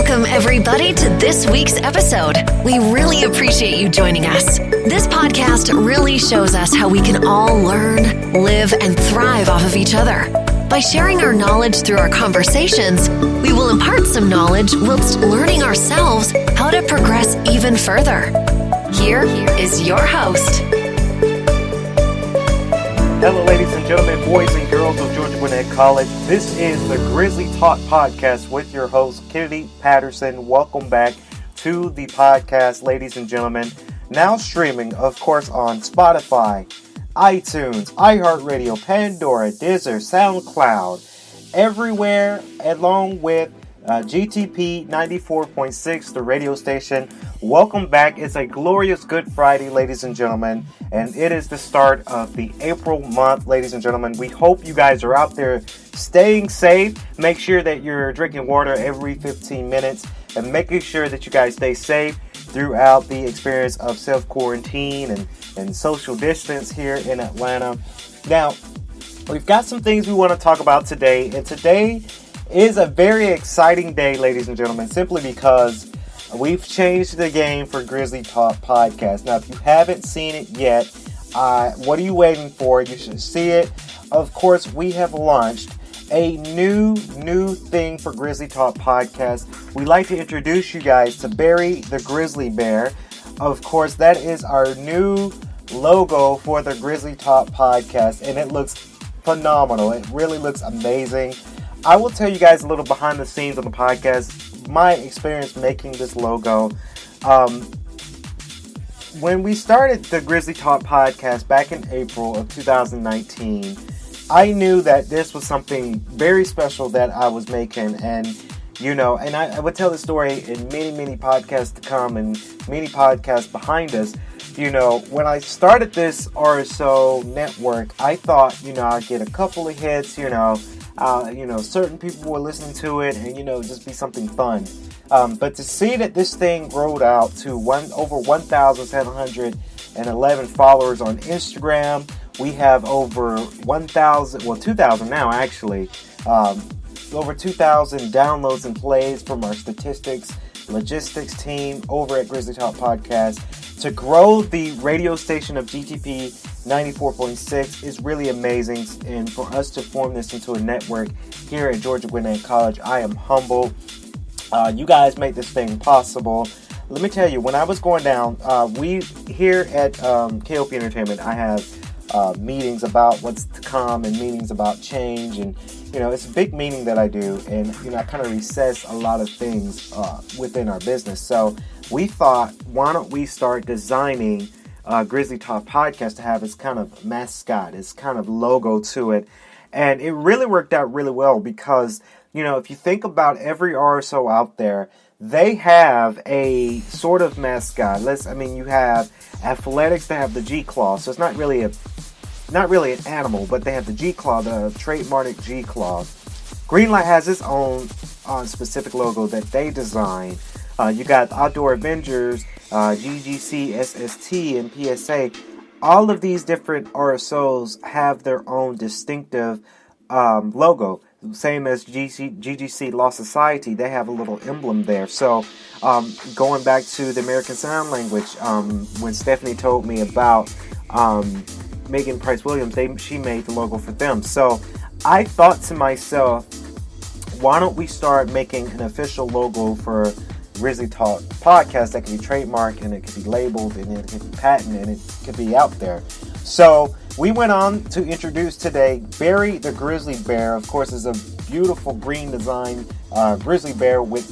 Welcome, everybody, to this week's episode. We really appreciate you joining us. This podcast really shows us how we can all learn, live, and thrive off of each other. By sharing our knowledge through our conversations, we will impart some knowledge whilst learning ourselves how to progress even further. Here is your host. Hello, ladies and gentlemen, boys and girls of Georgia Gwinnett College. This is the Grizzly Talk Podcast with your host, Kennedy Patterson. Welcome back to the podcast, ladies and gentlemen. Now streaming, of course, on Spotify, iTunes, IHeart Radio, Pandora, Deezer, SoundCloud, everywhere, along with GTP 94.6, the radio station. Welcome back. It's a glorious Good Friday, ladies and gentlemen, and it is the start of the April month, ladies and gentlemen. We hope you guys are out there staying safe. Make sure that you're drinking water every 15 minutes and making sure that you guys stay safe throughout the experience of self-quarantine and social distance here in Atlanta. Now, we've got some things we want to talk about today, and today is a very exciting day, ladies and gentlemen, simply because we've changed the game for Grizzly Talk Podcast. Now, if you haven't seen it yet, what are you waiting for? You should see it. Of course, we have launched a new thing for Grizzly Talk Podcast. We like to introduce you guys to Barry the Grizzly Bear. Of course, that is our new logo for the Grizzly Talk Podcast, and it looks phenomenal. It really looks amazing. I will tell you guys a little behind the scenes on the podcast, my experience making this logo. When we started the Grizzly Talk Podcast back in April of 2019, I knew that this was something very special that I was making, and I would tell the story in many podcasts to come and many podcasts behind us. When I started this RSO network, I thought, I'd get a couple of hits, certain people were listening to it and, just be something fun. But to see that this thing rolled out to over 1,711 followers on Instagram, we have over 2,000 now actually, over 2,000 downloads and plays from our logistics team over at Grizzly Talk Podcast. To grow the radio station of GTP 94.6 is really amazing, and for us to form this into a network here at Georgia Gwinnett College, I am humbled. You guys make this thing possible. Let me tell you, when I was going down, we here at K.L.P. Entertainment, I have meetings about what's to come and meetings about change, and it's a big meeting that I do, and I kind of recess a lot of things within our business. So we thought, why don't we start designing Grizzly Talk Podcast to have its kind of mascot, its kind of logo to it. And it really worked out really well because, if you think about every RSO out there, they have a sort of mascot. You have athletics that have the G-Claw, so it's not really an animal, but they have the G-Claw, the trademark G-Claw. Greenlight has its own specific logo that they designed. You got Outdoor Avengers, GGC, SST, and PSA. All of these different RSOs have their own distinctive logo. Same as GGC Law Society, they have a little emblem there. So going back to the American Sign Language, when Stephanie told me about Megan Price Williams, she made the logo for them. So I thought to myself, why don't we start making an official logo for Grizzly Talk Podcast that can be trademarked, and it can be labeled, and it can be patented, and it can be out there. So we went on to introduce today Barry the Grizzly Bear. Of course, is a beautiful green design grizzly bear with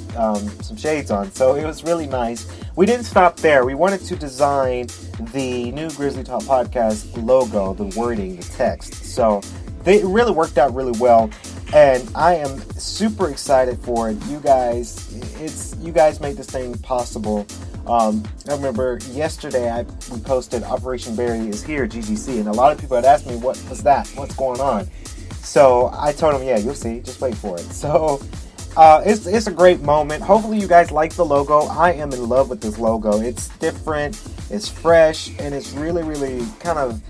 some shades on. So it was really nice. We didn't stop there. We wanted to design the new Grizzly Talk Podcast logo, the wording, the text. So it really worked out really well. And I am super excited for it. You guys made this thing possible. I remember yesterday we posted Operation Barry is Here, GGC, and a lot of people had asked me, what was that? What's going on? So I told them, yeah, you'll see. Just wait for it. So it's a great moment. Hopefully you guys like the logo. I am in love with this logo. It's different, it's fresh, and it's really, really kind of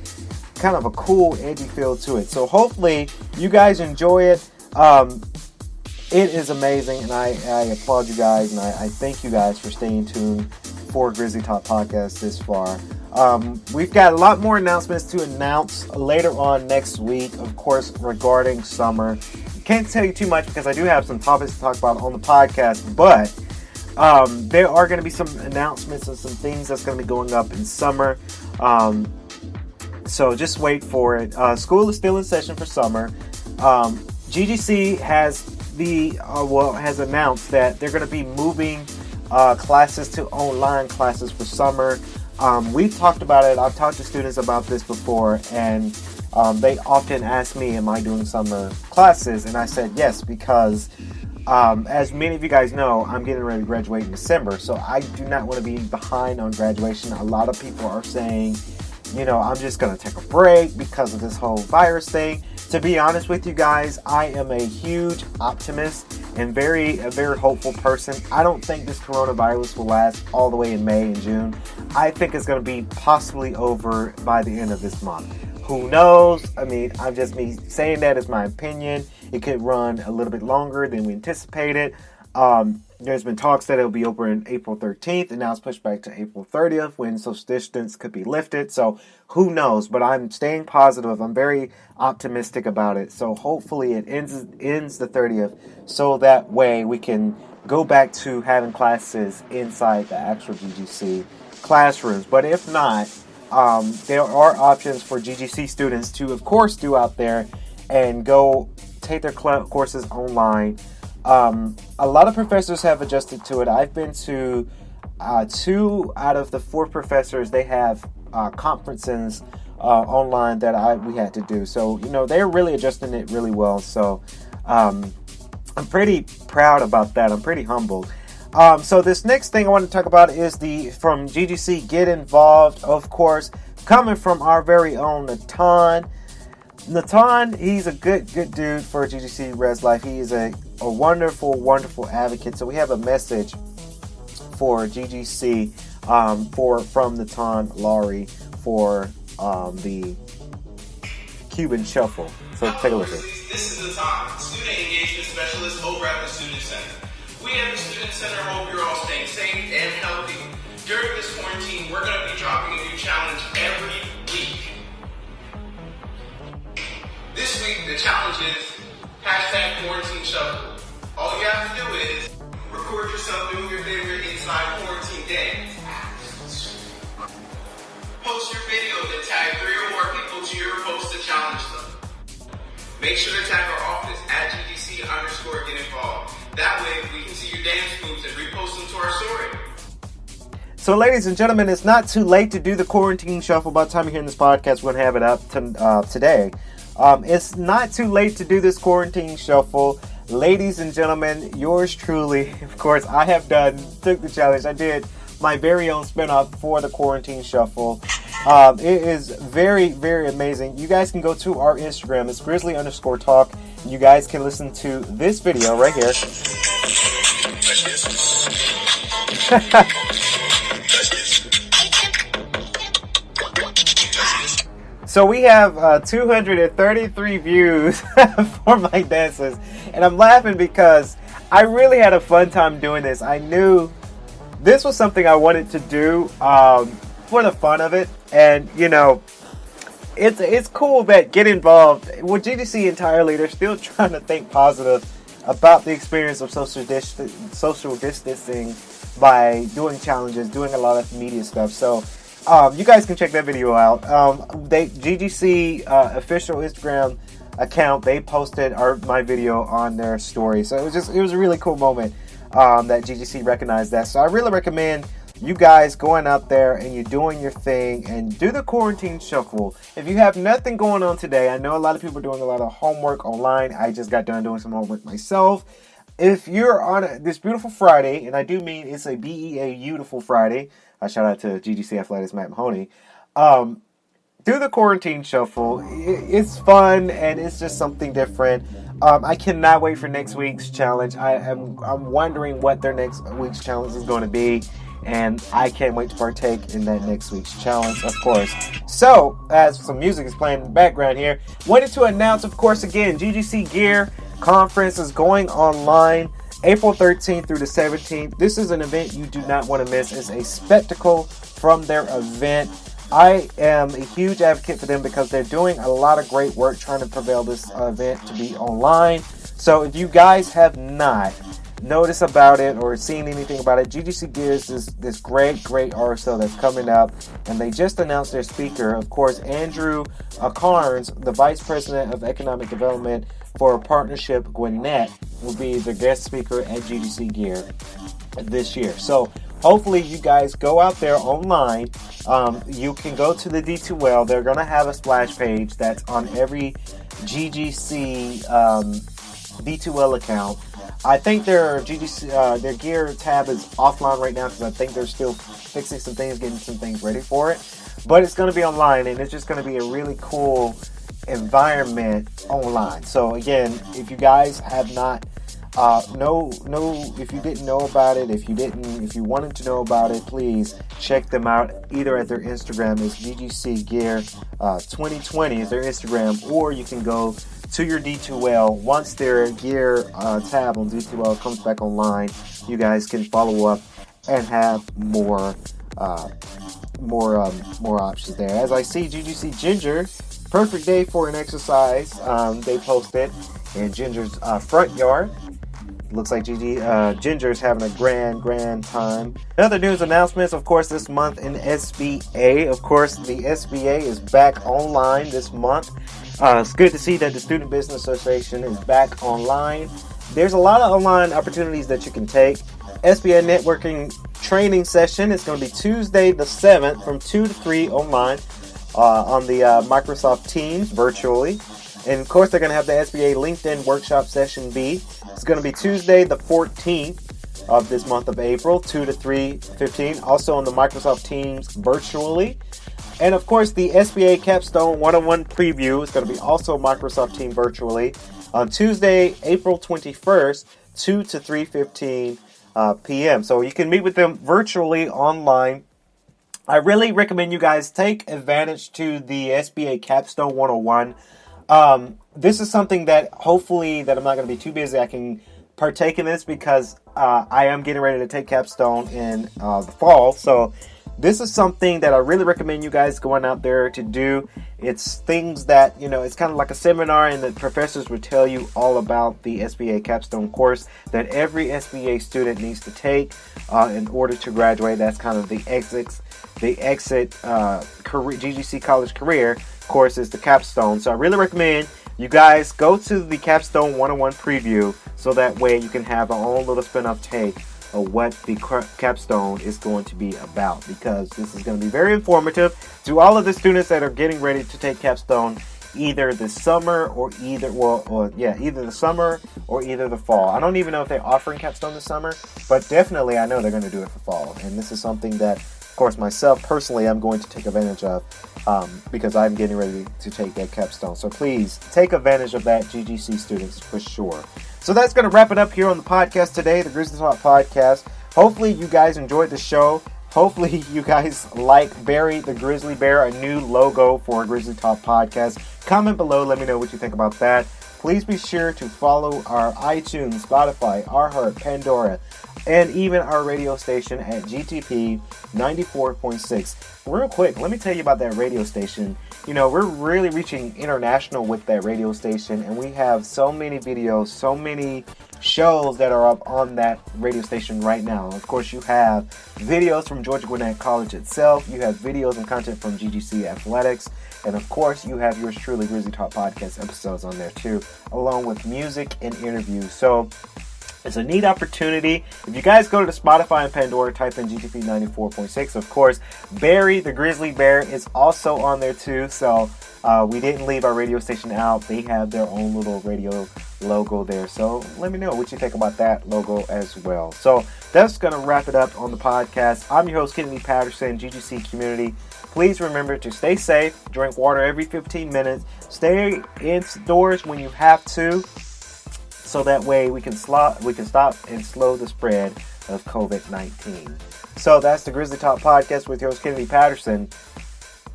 a cool, edgy feel to it. So hopefully you guys enjoy it. it is amazing, and I applaud you guys, and I thank you guys for staying tuned for Grizzly Talk Podcast this far. We've got a lot more announcements to announce later on next week, of course, regarding summer. Can't tell you too much because I do have some topics to talk about on the podcast, but there are going to be some announcements and some things that's going to be going up in summer. So just wait for it. School is still in session for summer. GGC has has announced that they're going to be moving classes to online classes for summer. We've talked about it. I've talked to students about this before, and they often ask me, am I doing summer classes? And I said yes, because as many of you guys know, I'm getting ready to graduate in December, so I do not want to be behind on graduation. A lot of people are saying, I'm just going to take a break because of this whole virus thing. To be honest with you guys, I am a huge optimist and a very hopeful person. I don't think this coronavirus will last all the way in May and June. I think it's going to be possibly over by the end of this month. Who knows? I mean, I'm just me saying that as my opinion. It could run a little bit longer than we anticipated. There's been talks that it'll be over in April 13th, and now it's pushed back to April 30th when social distance could be lifted. So who knows? But I'm staying positive. I'm very optimistic about it. So hopefully it ends the 30th, so that way we can go back to having classes inside the actual GGC classrooms. But if not, there are options for GGC students to, of course, do out there and go take their courses online. A lot of professors have adjusted to it. I've been to 2 out of the 4 professors. They have conferences online that we had to do. So, they're really adjusting it really well. So, I'm pretty proud about that. I'm pretty humbled. So this next thing I want to talk about is from GGC Get Involved, of course, coming from our very own Natan. Natan, he's a good dude for GGC Res Life. He is a wonderful advocate. So we have a message for GGC from Natan Laurie for the Cuban Shuffle. So take a listen. This is Natan, Student Engagement Specialist over at the Student Center. We at the Student Center hope you're all staying safe and healthy. During this quarantine, we're going to be dropping a new challenge every week. This week, the challenge is #quarantine shuffle. All you have to do is record yourself doing your favorite inside quarantine dance. Post your video, then tag 3 or more people to your post to challenge them. Make sure to tag our office at GGC_Get Involved. That way, we can see your dance moves and repost them to our story. So, ladies and gentlemen, it's not too late to do the quarantine shuffle. By the time you're hearing this podcast, we're going to have it up today. It's not too late to do this quarantine shuffle. Ladies and gentlemen, yours truly, of course, took the challenge. I did my very own spinoff for the quarantine shuffle. It is very amazing. You guys can go to our Instagram. It's grizzly_talk. You guys can listen to this video right here. So we have 233 views for my dances. And I'm laughing because I really had a fun time doing this. I knew this was something I wanted to do for the fun of it. And, it's cool that Get Involved with GGC entirely. They're still trying to think positive about the experience of social distancing by doing challenges, doing a lot of media stuff. So you guys can check that video out. GGC official Instagram account, they posted my video on their story. So it was a really cool moment that GGC recognized that. So I really recommend you guys going out there and you're doing your thing and do the quarantine shuffle. If you have nothing going on today, I know a lot of people are doing a lot of homework online. I just got done doing some homework myself. If you're on this beautiful Friday, and I do mean it's a beautiful Friday, shout out to GGC Athletics Matt Mahoney, do the quarantine shuffle. It's fun and it's just something different. I cannot wait for next week's challenge. I'm wondering what their next week's challenge is going to be, and I can't wait to partake in that next week's challenge, of course. So, as some music is playing in the background here, wanted to announce, of course, again, GGC gear. Conference is going online April 13th through the 17th. This is an event you do not want to miss. It's a spectacle from their event. I am a huge advocate for them because they're doing a lot of great work trying to prevail this event to be online. So if you guys have not noticed about it or seen anything about it, GGC Gears is this great RSL that's coming up, and they just announced their speaker. Of course, Andrew Carnes, the Vice President of Economic Development for Partnership Gwinnett, will be the guest speaker at GGC Gear this year. So hopefully you guys go out there online. You can go to the D2L. They're going to have a splash page that's on every GGC D2L account. I think their their gear tab is offline right now because I think they're still fixing some things, getting some things ready for it. But it's going to be online, and it's just going to be a really cool environment online. So again, if you guys have not if you didn't know about it, if you wanted to know about it, please check them out either at their Instagram is GGC Gear 2020 is their Instagram, or you can go to your D2L. Once their gear tab on D2L comes back online, you guys can follow up and have more options there. As I see GGC Ginger, perfect day for an exercise. They posted in Ginger's front yard. Looks like Ginger's having a grand time. Other news announcements, of course, this month in SBA. Of course, the SBA is back online this month. It's good to see that the Student Business Association is back online. There's a lot of online opportunities that you can take. SBA networking training session is going to be Tuesday the 7th from 2 to 3 online on the Microsoft Teams virtually. And of course, they're going to have the SBA LinkedIn Workshop Session B. It's going to be Tuesday the 14th of this month of April, 2 to 3:15. Also on the Microsoft Teams virtually. And of course, the SBA Capstone 101 preview is going to be also Microsoft Team virtually on Tuesday, April 21st, 2 to 3:15 p.m. So you can meet with them virtually online. I really recommend you guys take advantage to the SBA Capstone 101. This is something that hopefully that I'm not going to be too busy. I can partake in this because I am getting ready to take Capstone in the fall. So this is something that I really recommend you guys going out there to do. It's things that, it's kind of like a seminar, and the professors will tell you all about the SBA Capstone course that every SBA student needs to take in order to graduate. That's kind of the exit career, GGC college career course is the Capstone. So I really recommend you guys go to the Capstone 101 preview so that way you can have our own little spin-off take of what the Capstone is going to be about, because this is going to be very informative to all of the students that are getting ready to take Capstone either the summer or either the summer or either the fall. I don't even know if they're offering Capstone this summer, but definitely I know they're going to do it for fall. And this is something that, of course, myself personally, I'm going to take advantage of because I'm getting ready to take that Capstone. So please take advantage of that, GGC students, for sure. So that's going to wrap it up here on the podcast today, the Grizzly Talk Podcast. Hopefully you guys enjoyed the show. Hopefully you guys like Barry the Grizzly Bear, a new logo for a Grizzly Talk Podcast. Comment below, let me know what you think about that. Please be sure to follow our iTunes, Spotify, IHeart, Pandora, and even our radio station at GTP 94.6. Real quick, let me tell you about that radio station. We're really reaching international with that radio station, and we have so many videos, so many shows that are up on that radio station right now. Of course, you have videos from Georgia Gwinnett College itself. You have videos and content from GGC Athletics. And of course, you have yours truly, Grizzly Talk Podcast episodes on there too, along with music and interviews. So it's a neat opportunity. If you guys go to the Spotify and Pandora, type in GTP 94.6. Of course, Barry the Grizzly Bear is also on there too. So we didn't leave our radio station out. They have their own little radio logo there. So let me know what you think about that logo as well. So that's going to wrap it up on the podcast. I'm your host, Kennedy Patterson, GGC Community. Please remember to stay safe, drink water every 15 minutes, stay indoors when you have to, so that way we can stop and slow the spread of COVID-19. So that's the Grizzly Talk Podcast with your host, Kennedy Patterson.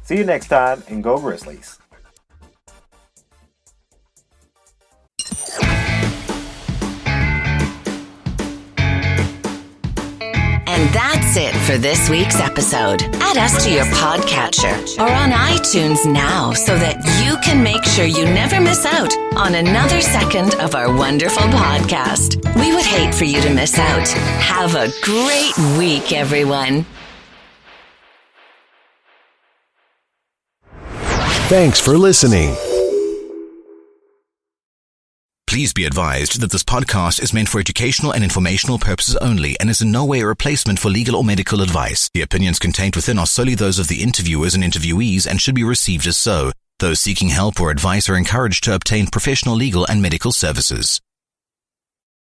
See you next time, and go Grizzlies. And that's it for this week's episode. Add us to your podcatcher or on iTunes now so that you can make sure you never miss out on another second of our wonderful podcast. We would hate for you to miss out. Have a great week, everyone. Thanks for listening. Please be advised that this podcast is meant for educational and informational purposes only and is in no way a replacement for legal or medical advice. The opinions contained within are solely those of the interviewers and interviewees and should be received as so. Those seeking help or advice are encouraged to obtain professional legal and medical services.